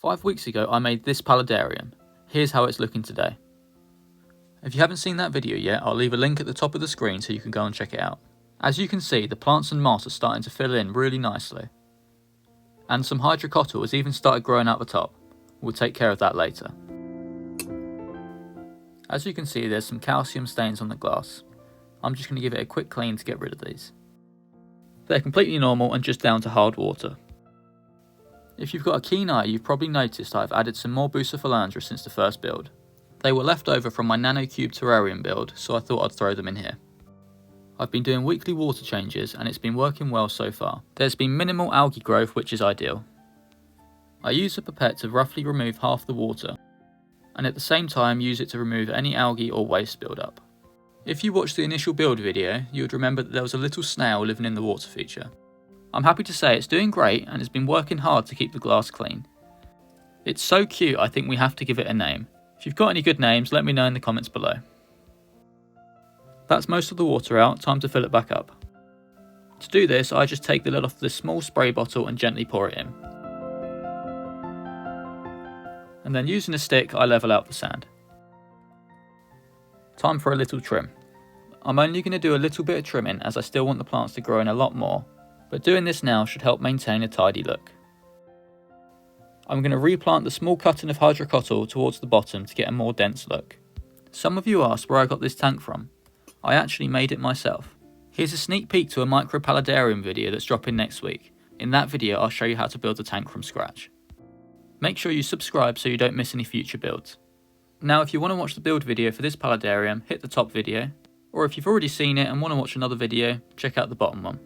5 weeks ago I made this paludarium. Here's how it's looking today. If you haven't seen that video yet, I'll leave a link at the top of the screen so you can go and check it out. As you can see, the plants and moss are starting to fill in really nicely. And some Hydrocotyle has even started growing out the top. We'll take care of that later. As you can see, there's some calcium stains on the glass. I'm just going to give it a quick clean to get rid of these. They're completely normal and just down to hard water. If you've got a keen eye, you've probably noticed I've added some more bucephalandra since the first build. They were left over from my Nano Cube Terrarium build, so I thought I'd throw them in here. I've been doing weekly water changes and it's been working well so far. There's been minimal algae growth, which is ideal. I use a pipette to roughly remove half the water, and at the same time use it to remove any algae or waste build-up. If you watched the initial build video, you would remember that there was a little snail living in the water feature. I'm happy to say it's doing great and has been working hard to keep the glass clean. It's so cute, I think we have to give it a name. If you've got any good names, let me know in the comments below. That's most of the water out, time to fill it back up. To do this, I just take the lid off this small spray bottle and gently pour it in. And then using a stick, I level out the sand. Time for a little trim. I'm only going to do a little bit of trimming as I still want the plants to grow in a lot more, but doing this now should help maintain a tidy look. I'm going to replant the small cutting of Hydrocotyle towards the bottom to get a more dense look. Some of you asked where I got this tank from. I actually made it myself. Here's a sneak peek to a Nano Paludarium video that's dropping next week. In that video I'll show you how to build a tank from scratch. Make sure you subscribe so you don't miss any future builds. Now if you want to watch the build video for this paludarium, hit the top video, or if you've already seen it and want to watch another video, check out the bottom one.